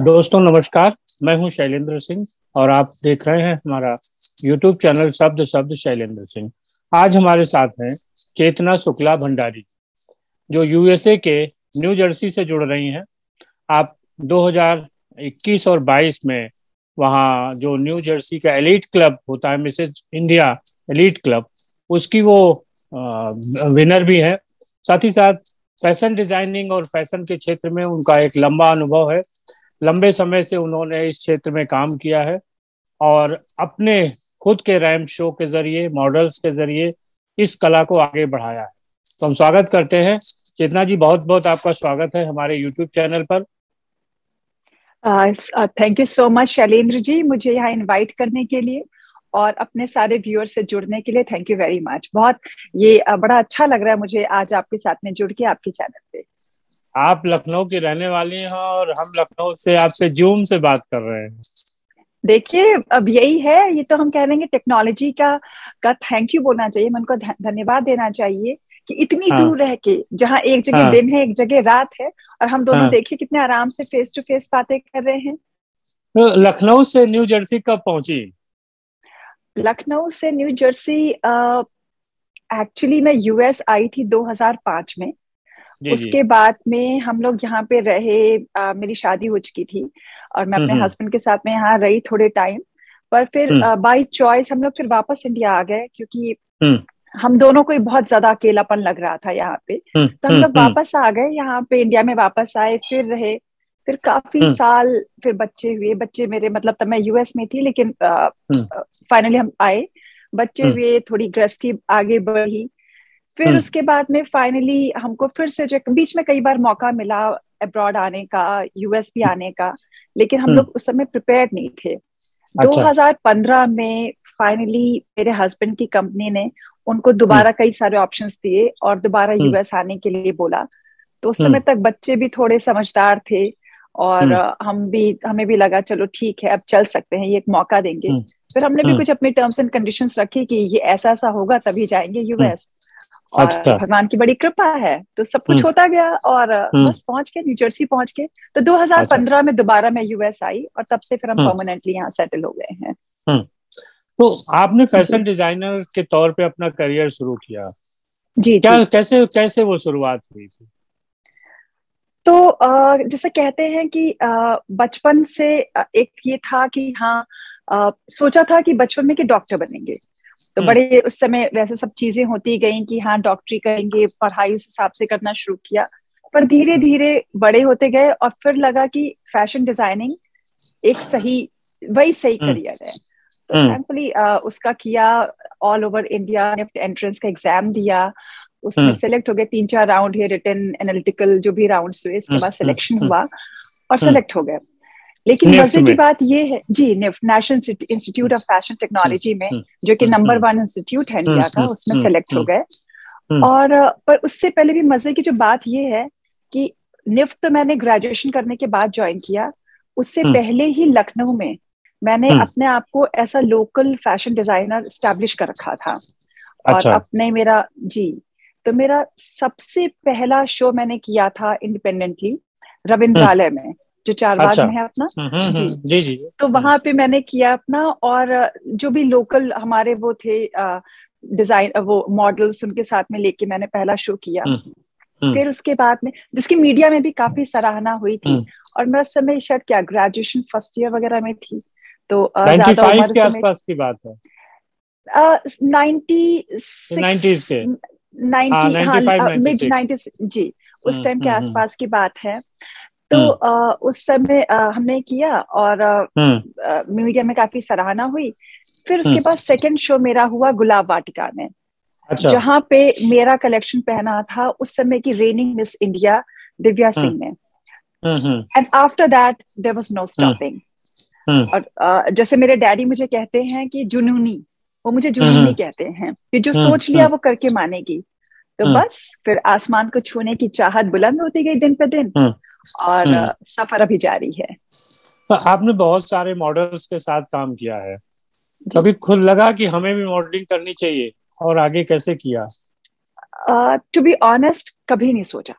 दोस्तों नमस्कार। मैं हूं शैलेंद्र सिंह और आप देख रहे हैं हमारा YouTube चैनल शब्द शब्द शैलेंद्र सिंह। आज हमारे साथ हैं चेतना शुक्ला भंडारी, जो यूएसए के न्यू जर्सी से जुड़ रही हैं। आप 2021 और 22 में वहाँ जो न्यू जर्सी का एलीट क्लब होता है, मिसेज इंडिया एलीट क्लब, उसकी वो विनर भी है। साथ ही साथ फैशन डिजाइनिंग और फैशन के क्षेत्र में उनका एक लंबा अनुभव है। लंबे समय से उन्होंने इस क्षेत्र में काम किया है और अपने खुद के रैंप शो के जरिए, मॉडल्स के जरिए इस कला को आगे बढ़ाया है। तो हम स्वागत करते हैं चेतना जी, बहुत बहुत आपका स्वागत है हमारे यूट्यूब चैनल पर। Thank you so much Shailendra ji, मुझे यहाँ इनवाइट करने के लिए और अपने सारे व्यूअर से जुड़ने के लिए थैंक यू वेरी मच। बहुत ये बड़ा अच्छा लग रहा है मुझे आज आपके साथ में जुड़ के आपके चैनल पे। आप लखनऊ की रहने वाली हैं और हम लखनऊ से आपसे जूम से बात कर रहे हैं। देखिए, अब यही है, ये तो हम कह लेंगे टेक्नोलॉजी का थैंक यू बोलना चाहिए, मन को धन्यवाद देना चाहिए कि इतनी हाँ, दूर रह के, जहाँ एक जगह हाँ, दिन है एक जगह रात है, और हम दोनों हाँ। देखिए कितने आराम से फेस टू फेस बातें कर रहे हैं। तो लखनऊ से न्यू जर्सी कब पहुंची? लखनऊ से न्यू जर्सी एक्चुअली मैं यूएस आई थी 2005 में। जी जी। उसके बाद में हम लोग यहाँ पे रहे, मेरी शादी हो चुकी थी और मैं अपने हम्म, हस्बैंड के साथ में यहाँ रही थोड़े टाइम। पर फिर हम्म, बाय चॉइस हम लोग फिर वापस इंडिया आ गए, क्योंकि हम्म, हम दोनों को ही बहुत ज्यादा अकेलापन लग रहा था यहाँ पे। हम्म, तो हम हम्म, लोग वापस आ गए यहाँ पे, इंडिया में वापस आए, फिर रहे, फिर काफी हम्म, साल। फिर बच्चे हुए, बच्चे मेरे, मतलब तब मैं यूएस में थी, लेकिन हम्म, फाइनली हम आए, बच्चे हम्म, हुए, थोड़ी गृहस्थी आगे बढ़ी। फिर हम्म, उसके बाद में फाइनली हमको फिर से, जो बीच में कई बार मौका मिला अब्रॉड आने का, यूएस भी आने का, लेकिन हम हम्म। लोग उस समय प्रिपेयर्ड नहीं थे। अच्छा। 2015 में फाइनली मेरे हस्बैंड की कंपनी ने उनको हम्म, दोबारा कई सारे ऑप्शंस दिए और दोबारा हम्म, यूएस आने के लिए बोला। तो उस समय हम्म, तक बच्चे भी थोड़े समझदार थे और हम्म, हमें भी लगा चलो ठीक है, अब चल सकते हैं, ये एक मौका देंगे। हम्म। फिर हमने भी हम्म, कुछ अपने टर्म्स एंड कंडीशंस रखे कि ये ऐसा ऐसा होगा तभी जाएंगे हम्म। यूएस। और अच्छा। भगवान की बड़ी कृपा है, तो सब कुछ हम्म, होता गया और हम्म। बस पहुंच गए, न्यू जर्सी पहुंच गए। तो अच्छा। 2015 में दोबारा मैं यूएस आई और तब से फिर हम हम्म, परमानेंटली यहाँ सेटल हो गए हैं। हम्म। तो आपने जी फैशन डिजाइनर के तौर पे अपना करियर शुरू किया। जी क्या, जी। कैसे कैसे वो शुरुआत हुई थी? तो जैसे कहते हैं कि बचपन से एक ये था कि हाँ, सोचा था कि बचपन में कि डॉक्टर बनेंगे। तो हम्म, बड़े उस समय वैसे सब चीजें होती गई कि हाँ डॉक्टरी करेंगे, पढ़ाई उस हिसाब से करना शुरू किया। पर धीरे हम्म, धीरे बड़े होते गए और फिर लगा कि फैशन डिजाइनिंग एक सही, वही सही हम्म, करियर है। तो हम्म, थैंकफुली उसका किया, all over India NEFT entrance का एग्जाम दिया, उसमें हम्म, सेलेक्ट हो गए। 3-4 राउंड है, रिटन, एनालिटिकल, जो भी राउंड्स हुए, इसके हम्म, बाद हम्म, सिलेक्शन हम्म, हुआ और हम्म। सेलेक्ट हो गए। लेकिन निफ्ट मजे की में। बात ये है जी, NIFT, national institute of fashion hmm, technology में, हम्म, जो कि हम्म, हम्म, नंबर 1 इंस्टीट्यूट है हम्म, इंडिया का, हम्म, उसमें हम्म, सेलेक्ट हो हम्म, गए। हम्म, और पर उससे पहले भी मजे की जो बात ये है कि निफ्ट तो मैंने ग्रेजुएशन करने के बाद ज्वाइन किया। उससे हम्म, पहले ही लखनऊ में मैंने हम्म। अपने आप को ऐसा लोकल फैशन डिजाइनर स्टैब्लिश कर रखा था। और अच्छा। अपने मेरा जी, तो मेरा सबसे पहला शो मैंने किया था इंडिपेंडेंटली हम्म। रविंद्रालय में, जो चारबाग अच्छा। में है अपना। जी, जी जी। तो हम्म, वहां पे मैंने किया अपना। और जो भी लोकल हमारे वो थे डिजाइन, वो मॉडल्स, उनके साथ में लेके मैंने पहला शो किया। हम्म, हम्म, फिर उसके बाद में, जिसकी मीडिया में भी काफी सराहना हुई थी। हम्म। और मैं उस समय शायद क्या ग्रेजुएशन फर्स्ट ईयर वगैरह में थी, तो ज्यादा 95 उम्र के उस समय आसपास की बात है। 90s के। 96, हाँ, 90, हाँ 95 मिड 96। 90s जी, उस हम्म, टाइम के हम्म, हम्म, आसपास की बात है। तो हम्म, उस समय हमने किया और हम्म। मीडिया में काफी सराहना हुई। फिर हम्म। उसके बाद सेकंड शो मेरा हुआ गुलाब वाटिका में, अच्छा। जहां पे मेरा कलेक्शन पहना था उस समय की reigning miss India Divya hmm, Singh ने। Hmm, hmm, and after that there was no hmm, stopping. Hmm, और जैसे मेरे डैडी मुझे कहते हैं कि जुनूनी, वो मुझे जुनूनी हम्म, कहते हैं कि जो हम्म, सोच लिया हम्म, वो करके मानेगी। तो हम्म, बस फिर आसमान को छूने की चाहत बुलंद होती गई दिन पे दिन, हम्म, और हम्म। सफर अभी जारी है। तो आपने बहुत सारे मॉडल्स के साथ काम किया है। जी, कभी खुद लगा कि हमें भी मॉडलिंग करनी चाहिए, और आगे कैसे किया? टू बी ऑनेस्ट कभी नहीं सोचा,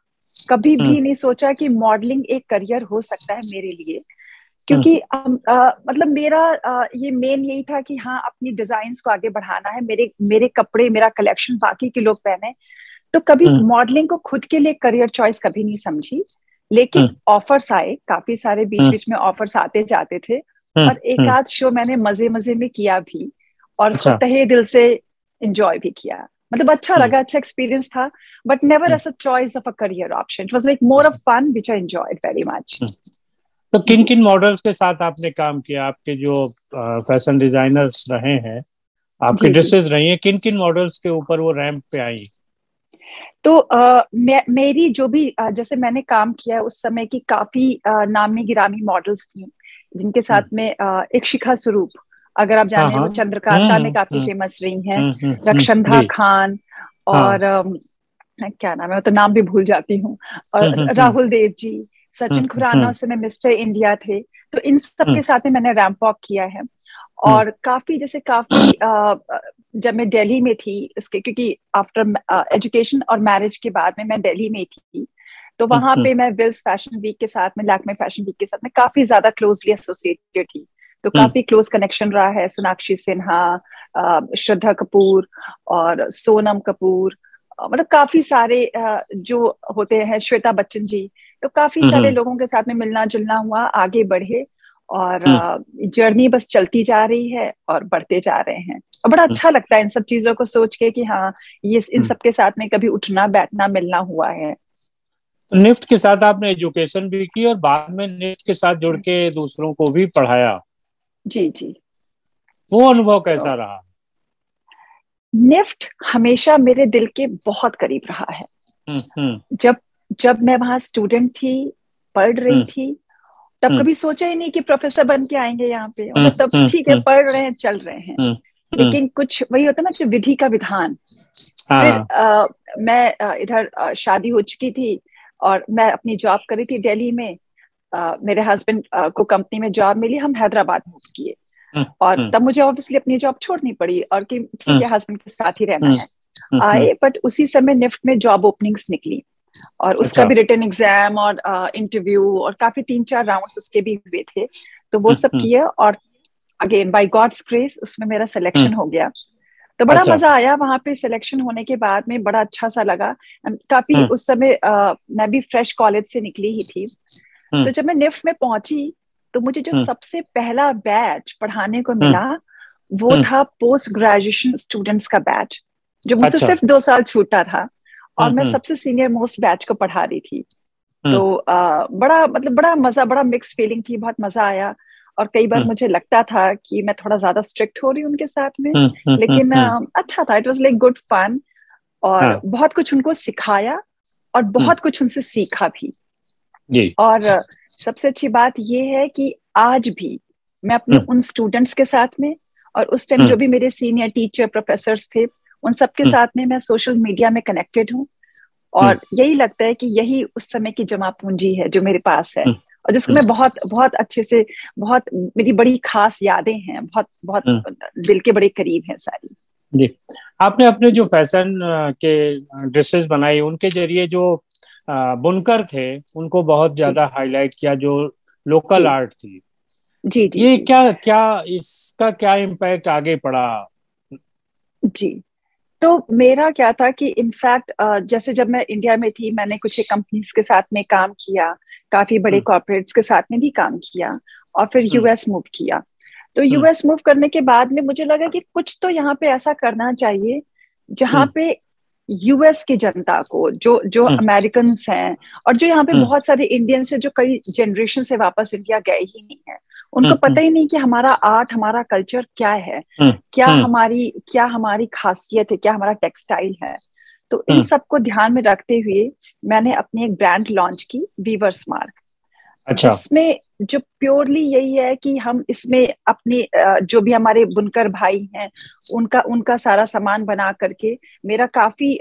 कभी हम्म, भी नहीं सोचा कि मॉडलिंग एक करियर हो सकता है मेरे लिए। क्योंकि मतलब मेरा ये मेन यही था कि हाँ, अपनी डिजाइन्स को आगे बढ़ाना है, मेरे मेरे कपड़े, मेरा कलेक्शन बाकी के लोग पहने। तो कभी मॉडलिंग को खुद के लिए करियर चॉइस कभी नहीं समझी, लेकिन ऑफर्स आए काफी सारे, बीच बीच में ऑफर्स आते जाते थे, और एक आध शो मैंने मजे मजे में किया भी, और उसको तहे दिल से एंजॉय भी किया। मतलब अच्छा लगा, अच्छा एक्सपीरियंस था, but never as a choice of a career option. It was like more of fun which I enjoyed very much. तो किन किन मॉडल्स के साथ आपने काम किया? आपके जो फैशन डिजाइनर्स रहे हैं, आपके ड्रेसेस रही हैं, किन किन मॉडल्स के ऊपर वो रैंप पे आई? तो मेरी जो भी जैसे मैंने काम किया है उस समय की काफी नामी गिरामी मॉडल्स थी, जिनके साथ में एक शिखा स्वरूप, अगर आप जाने, वो चंद्रकांता में काफी फेमस रही हैं, रक्षंधा खान, और क्या नाम है, तो नाम भी भूल जाती हूँ, और राहुल देव जी, सचिन खुराना उस समय मिस्टर इंडिया थे। तो इन सबके साथ में मैंने रैंप वॉक किया है। और काफी जैसे काफी जब मैं दिल्ली में थी, इसके क्योंकि आफ्टर एजुकेशन और मैरिज के बाद में मैं दिल्ली में थी, तो वहां पे मैं विल्स फैशन वीक के साथ में, लैक्मे फैशन वीक के साथ में काफी ज्यादा क्लोजली एसोसिएटेड थी। तो काफी क्लोज कनेक्शन रहा है सोनाक्षी सिन्हा, श्रद्धा कपूर और सोनम कपूर, मतलब काफी सारे जो होते हैं, श्वेता बच्चन जी, तो काफी सारे लोगों के साथ में मिलना जुलना हुआ, आगे बढ़े, और जर्नी बस चलती जा रही है और बढ़ते जा रहे हैं। और बड़ा अच्छा लगता है इन सब चीजों को सोच के कि हाँ, ये इन सबके साथ में कभी उठना बैठना मिलना हुआ है। निफ्ट के साथ आपने एजुकेशन भी की और बाद में निफ्ट के साथ जुड़ के दूसरों को भी पढ़ाया। जी जी। वो अनुभव कैसा रहा? निफ्ट हमेशा मेरे दिल के बहुत करीब रहा है। जब जब मैं वहां स्टूडेंट थी, पढ़ रही थी, तब कभी सोचा ही नहीं कि प्रोफेसर बन के आएंगे यहाँ पे। मतलब तब ठीक है, पढ़ रहे हैं, चल रहे हैं, लेकिन कुछ वही होता ना, जो विधि का विधान। फिर मैं इधर शादी हो चुकी थी और मैं अपनी जॉब करी थी दिल्ली में। मेरे हस्बैंड को कंपनी में जॉब मिली, हम हैदराबाद मूव किए, और तब मुझे ऑब्वियसली अपनी जॉब छोड़नी पड़ी, और कि ठीक है, हस्बैंड के साथ ही रहना है। आए, बट उसी समय निफ्ट में जॉब ओपनिंग्स निकली, और उसका भी रिटन एग्जाम और इंटरव्यू और काफी 3-4 राउंड्स उसके भी हुए थे। तो वो सब किया, और अगेन बाय गॉड्स ग्रेस उसमें मेरा सिलेक्शन हो गया। तो बड़ा मजा आया वहां पे। सिलेक्शन होने के बाद में बड़ा अच्छा सा लगा। काफी उस समय मैं भी फ्रेश कॉलेज से निकली ही थी। तो जब मैं निफ्ट में पहुंची, तो मुझे जो सबसे पहला बैच पढ़ाने को मिला, वो था पोस्ट ग्रेजुएशन स्टूडेंट्स का बैच, जो मुझसे सिर्फ 2 साल छूटा था, और मैं सबसे सीनियर मोस्ट बैच को पढ़ा रही थी। तो बड़ा मतलब बड़ा मजा, बड़ा मिक्स फीलिंग थी, बहुत मजा आया। और कई बार मुझे लगता था कि मैं थोड़ा ज्यादा स्ट्रिक्ट हो रही हूँ उनके साथ में, लेकिन अच्छा था, it was like good fun. और बहुत कुछ उनको सिखाया, और बहुत कुछ उनसे सीखा भी। और सबसे अच्छी बात ये है कि आज भी मैं अपने उन स्टूडेंट्स के साथ में, और उस टाइम जो भी मेरे सीनियर टीचर प्रोफेसर्स थे, उन सबके साथ में मैं सोशल मीडिया में कनेक्टेड हूँ। और यही लगता है कि यही उस समय की जमा पूंजी है जो मेरे पास है, और जिसको मैं बहुत बहुत अच्छे से, बहुत मेरी बड़ी खास यादें हैं, बहुत बहुत दिल के बड़े करीब हैं सारी। जी, आपने अपने जो फैशन के ड्रेसेस बनाई, उनके जरिए जो बुनकर थे उनको बहुत ज्यादा हाईलाइट किया, जो लोकल आर्ट थी। जी जी। ये क्या क्या इसका क्या इम्पैक्ट आगे पड़ा? जी, तो मेरा क्या था कि इनफैक्ट जैसे जब मैं इंडिया में थी, मैंने कुछ कंपनीज के साथ में काम किया, काफी बड़े कॉर्पोरेट्स के साथ में भी काम किया, और फिर यूएस मूव किया। तो यूएस मूव करने के बाद में मुझे लगा कि कुछ तो यहाँ पे ऐसा करना चाहिए जहाँ पे यूएस की जनता को, जो जो अमेरिकन हैं, और जो यहाँ पे बहुत सारे इंडियंस हैं जो कई जनरेशन से वापस इंडिया गए ही नहीं है, उनको पता ही नहीं कि हमारा आर्ट, हमारा कल्चर क्या है, क्या हमारी खासियत है, क्या हमारा टेक्सटाइल है। तो इन सबको ध्यान में रखते हुए मैंने अपनी एक ब्रांड लॉन्च की, वीवर्स मार्क, जिसमें जो प्योरली यही है कि हम इसमें अपने जो भी हमारे बुनकर भाई हैं, उनका सारा सामान बना करके, मेरा काफी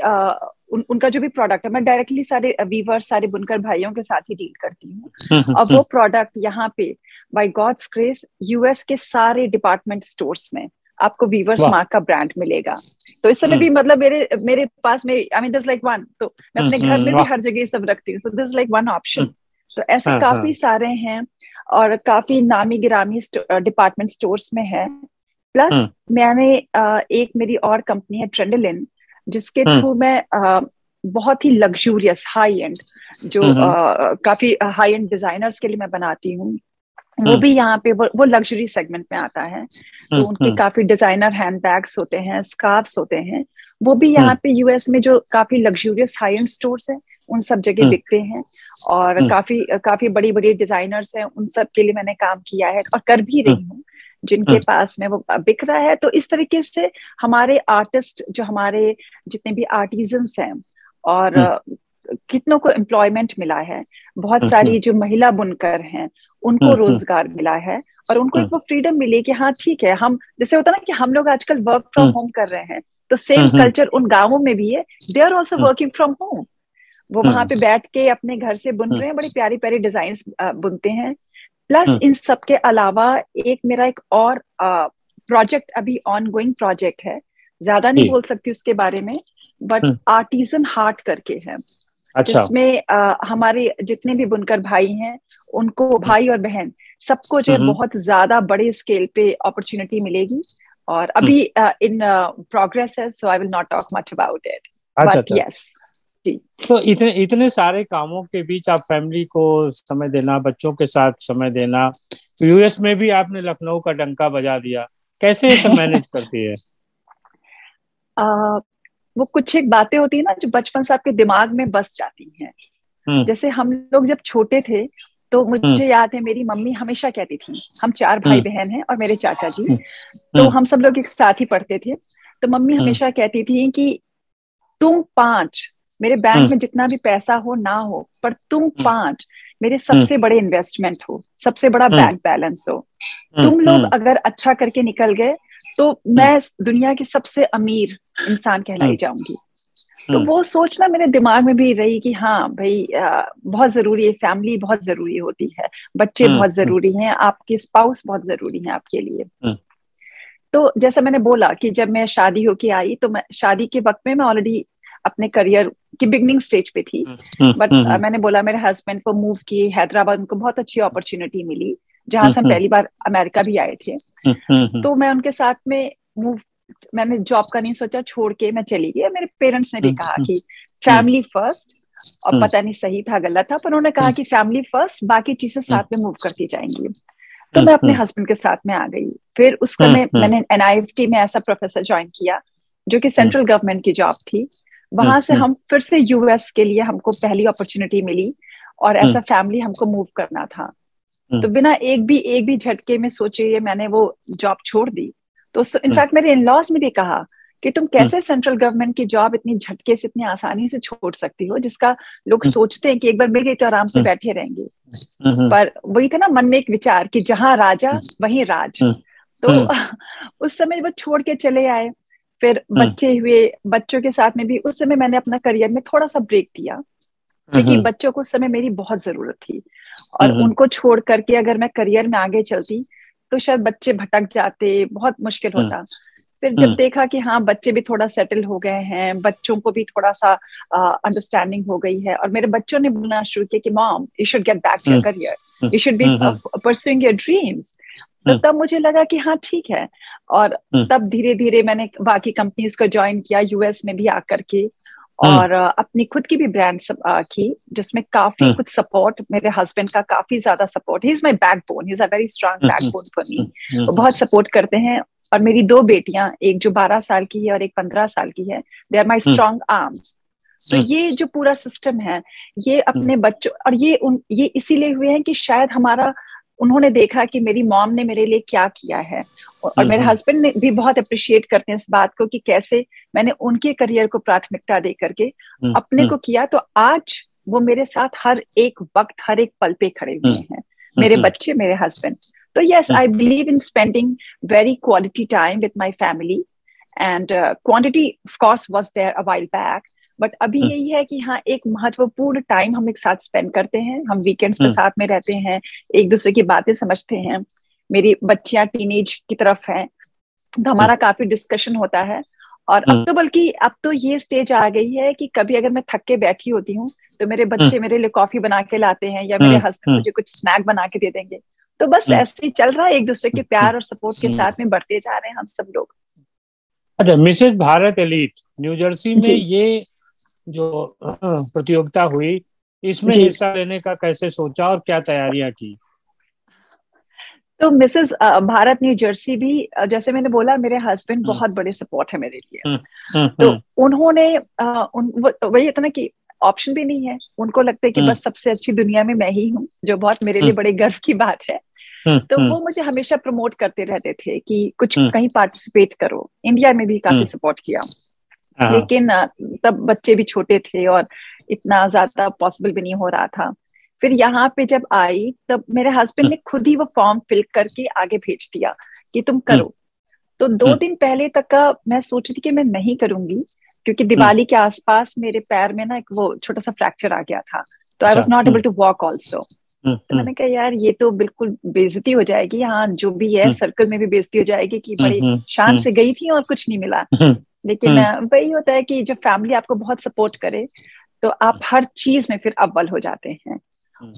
उनका जो भी प्रोडक्ट है, मैं डायरेक्टली सारे वीवर्स, सारे बुनकर भाइयों के साथ ही डील करती हूँ। और वो प्रोडक्ट यहाँ पे बाय गॉड्स ग्रेस यूएस के सारे डिपार्टमेंट स्टोर्स में आपको वीवर्स मार्क का ब्रांड मिलेगा। तो इस समय भी मतलब मेरे पास में, I mean this like one, तो मैं अपने घर में भी हर जगह सब रखती हूँ, so this like one option. तो ऐसे काफी सारे हैं। और काफी नामी गिरामी डिपार्टमेंट स्टोर्स में है। प्लस मैंने एक मेरी और कंपनी है ट्रेंडलिन, जिसके थ्रू मैं बहुत ही लग्जूरियस हाई एंड जो काफी हाई एंड डिजाइनर्स के लिए मैं बनाती हूँ, वो भी यहाँ पे वो लग्जरी सेगमेंट में आता है। तो उनके काफी डिजाइनर हैंडबैग्स होते हैं, स्कार्फ्स होते हैं, वो भी यहाँ पे यूएस में जो काफी लग्जूरियस हाई एंड स्टोर्स हैं उन सब जगह बिकते हैं। और काफी बड़ी बड़ी डिजाइनर्स हैं, उन सब के लिए मैंने काम किया है और कर भी रही हूँ, जिनके पास में वो बिक रहा है। तो इस तरीके से हमारे आर्टिस्ट, जो हमारे जितने भी आर्टिजन्स हैं, और कितनों को एम्प्लॉयमेंट मिला है, बहुत सारी जो महिला बुनकर हैं उनको रोजगार मिला है, और उनको एक वो फ्रीडम मिली कि हाँ ठीक है, हम जैसे होता ना कि हम लोग आजकल वर्क फ्रॉम होम कर रहे हैं, तो सेम कल्चर उन गांवों में भी है, they are also working from home. वो वहां पे बैठ के अपने घर से बुन रहे हैं, बड़ी प्यारी प्यारी डिजाइन बुनते हैं। प्लस इन सब के अलावा मेरा एक और प्रोजेक्ट अभी ऑन गोइंग प्रोजेक्ट है, ज्यादा नहीं बोल सकती उसके बारे में, बट आर्टिजन हार्ट करके है। अच्छा। जिसमें हमारे जितने भी बुनकर भाई हैं, उनको, भाई और बहन सबको जो है बहुत ज्यादा बड़े स्केल पे अपॉर्चुनिटी मिलेगी, और अभी इन प्रोग्रेस है, so I will not talk much about it, but yes. तो इतने सारे कामों के बीच आप फैमिली को समय देना, बच्चों के साथ समय देना, यूएस में भी आपने लखनऊ का डंका बजा दिया, कैसे सब मैनेज करती है? वो कुछ एक बातें होती है ना जो बचपन से आपके दिमाग में बस जाती हैं। जैसे हम लोग जब छोटे थे तो मुझे याद है, मेरी मम्मी हमेशा कहती थी, हम 4 भाई बहन हैं और मेरे चाचा जी, तो हम सब लोग एक साथ ही पढ़ते थे। तो मम्मी हमेशा कहती थी कि तुम 5, मेरे बैंक में जितना भी पैसा हो ना हो, पर तुम 5 मेरे सबसे बड़े इन्वेस्टमेंट हो, सबसे बड़ा बैंक बैलेंस हो। तुम लोग अगर अच्छा करके निकल गए तो मैं दुनिया की सबसे अमीर इंसान कहलाई जाऊंगी। तो वो सोचना मेरे दिमाग में भी रही कि हाँ भाई, बहुत जरूरी है, फैमिली बहुत जरूरी होती है, बच्चे बहुत जरूरी हैं, आपके स्पाउस बहुत जरूरी हैं आपके लिए। तो जैसा मैंने बोला कि जब मैं शादी होके आई, तो मैं शादी के वक्त में मैं ऑलरेडी अपने करियर की बिगनिंग स्टेज पे थी, बट मैंने बोला मेरे हस्बैंड को मूव किए हैदराबाद, उनको बहुत अच्छी अपॉर्चुनिटी मिली, जहां से हम पहली बार अमेरिका भी आए थे। तो मैं उनके साथ में मैंने जॉब का नहीं सोचा, छोड़ के मैं चली गई। मेरे पेरेंट्स ने भी कहा कि फैमिली फर्स्ट, और पता नहीं सही था गलत था, पर उन्होंने कहा कि फैमिली फर्स्ट, बाकी चीजें साथ में मूव करती जाएंगी। तो मैं अपने हस्बैंड के साथ में आ गई। फिर उस समय मैंने NIFT में ऐसा प्रोफेसर ज्वाइन किया, जो कि सेंट्रल गवर्नमेंट की जॉब थी। वहां से हम फिर से यूएस के लिए हमको पहली अपॉर्चुनिटी मिली, और ऐसा फैमिली हमको मूव करना था। तो बिना एक भी झटके में सोचे मैंने वो जॉब छोड़ दी। तो इनफैक्ट मेरे इन-लॉज ने भी कहा कि तुम कैसे सेंट्रल गवर्नमेंट की जॉब इतनी झटके से, इतनी आसानी से छोड़ सकती हो, जिसका लोग सोचते हैं कि एक बार मिल गई तो आराम से बैठे रहेंगे। पर वही था ना मन में एक विचार कि जहां राजा वहीं राज। तो उस समय वो छोड़ के चले आए। फिर बच्चे हुए, बच्चों के साथ में भी उस समय मैंने अपना करियर में थोड़ा सा ब्रेक दिया, क्योंकि बच्चों को उस समय मेरी बहुत जरूरत थी, और उनको छोड़ करके अगर मैं करियर में आगे चलती तो शायद बच्चे भटक जाते, बहुत मुश्किल होता। फिर जब देखा कि हाँ बच्चे भी थोड़ा सेटल हो गए हैं, बच्चों को भी थोड़ा सा अंडरस्टैंडिंग हो गई है, और मेरे बच्चों ने बोलना शुरू किया कि mom you should get back to your career, you should be pursuing your dreams. तो तब मुझे लगा कि हाँ ठीक है, और तब धीरे धीरे मैंने बाकी कंपनीज को ज्वाइन किया यूएस में भी आकर के, और अपनी खुद की भी ब्रांड की, जिसमें काफी कुछ सपोर्ट, मेरे हस्बैंड का काफी ज्यादा support, he is my backbone, he is a very strong backbone for me. वो बहुत सपोर्ट करते हैं। और मेरी 2 बेटियां, एक जो 12 साल की है और एक 15 साल की है, they are my strong arms. तो ये जो पूरा सिस्टम है, ये अपने बच्चों, और ये इसीलिए हुए हैं कि शायद उन्होंने देखा कि मेरी मॉम ने मेरे लिए क्या किया है, और मेरे हस्बैंड ने भी बहुत अप्रिशिएट करते हैं इस बात को कि कैसे मैंने उनके करियर को प्राथमिकता दे करके अपने को किया। तो आज वो मेरे साथ हर एक वक्त, हर एक पल पे खड़े हुए हैं, मेरे बच्चे, मेरे हस्बैंड। तो yes, I believe in spending very quality time with my family, and quantity of course was there a while back, but अभी यही है कि हाँ एक महत्वपूर्ण टाइम हम एक साथ स्पेंड करते हैं, हम वीकेंड्स पे साथ में रहते हैं, एक दूसरे की बातें समझते हैं। मेरी बच्चियां टीनेज की तरफ हैं, तो हमारा काफी डिस्कशन होता है। और अब तो बल्कि अब तो ये स्टेज आ गई है कि कभी अगर मैं थक के बैठी होती हूँ तो मेरे बच्चे मेरे लिए कॉफी बना के लाते हैं, या मेरे हस्बैंड मुझे कुछ स्नैक बना के दे देंगे, तो बस ऐसे ही चल रहा है, एक दूसरे के प्यार और सपोर्ट के साथ में बढ़ते जा रहे हैं हम सब लोग। अच्छा, Mrs Bharat Elite New Jersey में ये जो प्रतियोगिता हुई, इसमें हिस्सा लेने का कैसे सोचा और क्या तैयारियां की? तो मिसेस भारत न्यू जर्सी भी, जैसे मैंने बोला, मेरे हस्बैंड बहुत बड़े सपोर्ट है मेरे लिए। तो उन्होंने वही इतना कि ऑप्शन भी नहीं है, उनको लगता है कि बस सबसे अच्छी दुनिया में मैं ही हूँ, जो बहुत मेरे लिए बड़े गर्व की बात है। तो वो मुझे हमेशा प्रमोट करते रहते थे कि कुछ कहीं पार्टिसिपेट करो। इंडिया में भी काफी सपोर्ट किया, लेकिन तब बच्चे भी छोटे थे और इतना ज्यादा पॉसिबल भी नहीं हो रहा था। फिर यहाँ पे जब आई तब मेरे हस्बैंड ने खुद ही वो फॉर्म फिल करके आगे भेज दिया कि तुम करो। तो 2 दिन पहले तक का मैं सोच रही कि मैं नहीं करूंगी, क्योंकि दिवाली के आसपास मेरे पैर में ना एक वो छोटा सा फ्रैक्चर आ गया था, तो I was not able to walk also. तो मैंने कहा यार ये तो बिल्कुल बेइज्जती हो जाएगी, यहाँ जो भी है सर्कल में भी बेइज्जती हो जाएगी कि बड़ी शान से गई थी और कुछ नहीं मिला। लेकिन वही होता है कि जब फैमिली आपको बहुत सपोर्ट करे तो आप हर चीज में फिर अव्वल हो जाते हैं।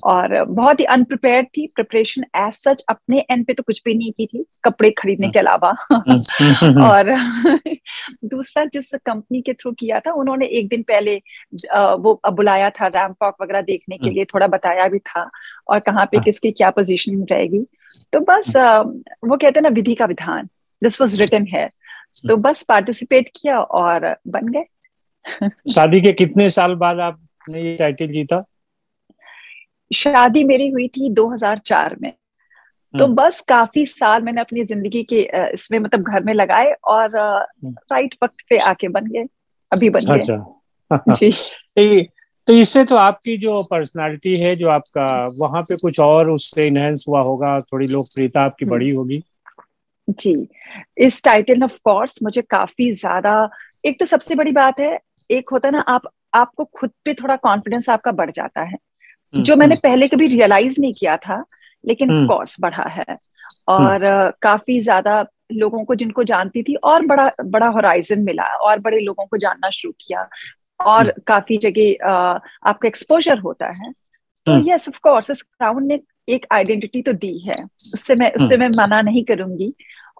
और बहुत ही अनप्रिपेयर्ड थी, प्रिपरेशन एज सच अपने एंड पे तो कुछ भी नहीं की थी, कपड़े खरीदने के अलावा। और दूसरा, जिस कंपनी के थ्रू किया था, उन्होंने एक दिन पहले वो बुलाया था रैंप वॉक वगैरह देखने के लिए, थोड़ा बताया भी था और कहाँ पे किसकी क्या पोजीशन रहेगी। तो बस वो कहते हैं ना, विधि का विधान, दिस वाज रिटन है। तो बस पार्टिसिपेट किया और बन गए। शादी के कितने साल बाद आपने ये टाइटल जीता? शादी मेरी हुई थी 2004 में। तो बस काफी साल मैंने अपनी जिंदगी के इसमें मतलब घर में लगाए और राइट वक्त पे आके बन गए, अभी बन गए। अच्छा। जी। तो इससे तो आपकी जो पर्सनालिटी है, जो आपका वहां पे कुछ और उससे इनहेंस हुआ होगा, थोड़ी लोकप्रियता आपकी बढ़ी होगी। जी, इस टाइटल ऑफ कोर्स मुझे काफी ज्यादा, एक तो सबसे बड़ी बात है, एक होता है ना आपको खुद पे थोड़ा कॉन्फिडेंस आपका बढ़ जाता है, जो मैंने पहले कभी रियलाइज नहीं किया था, लेकिन ऑफ कोर्स बढ़ा है। और काफी ज्यादा लोगों को जिनको जानती थी और बड़ा बड़ा होराइजन मिला और बड़े लोगों को जानना शुरू किया और काफी जगह आपका एक्सपोजर होता है। तो यस ऑफ कोर्स इस क्राउन ने एक आइडेंटिटी तो दी है, उससे मैं मना नहीं करूंगी।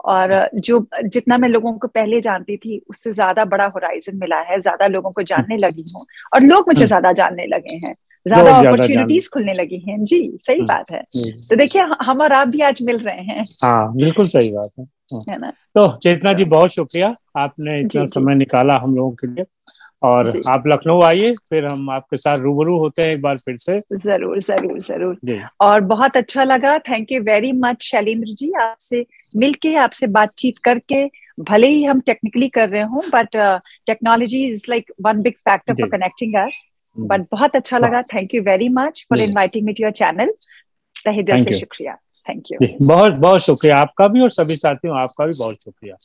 और जो जितना मैं लोगों को पहले जानती थी उससे ज्यादा बड़ा होराइजन मिला है, ज्यादा लोगों को जानने लगी हूँ और लोग मुझे ज्यादा जानने लगे हैं, ज्यादा अपॉर्चुनिटीज खुलने लगी हैं। जी सही बात है। तो देखिए हम और आप भी आज मिल रहे हैं। हाँ बिल्कुल सही बात है ना। तो चेतना जी बहुत शुक्रिया, आपने इतना समय निकाला हम लोगों के लिए। और आप लखनऊ आइए, फिर हम आपके साथ रूबरू होते हैं एक बार फिर से। जरूर जरूर जरूर। और बहुत अच्छा लगा, thank you very much Shailendra ji, आपसे मिलके, आपसे बातचीत करके। भले ही हम टेक्निकली कर रहे हो, but technology is like one big factor for connecting us. But बहुत अच्छा लगा, thank you very much for inviting me to your channel. तहे दिल से शुक्रिया, थैंक यू। बहुत बहुत शुक्रिया आपका भी और सभी साथियों आपका भी बहुत शुक्रिया।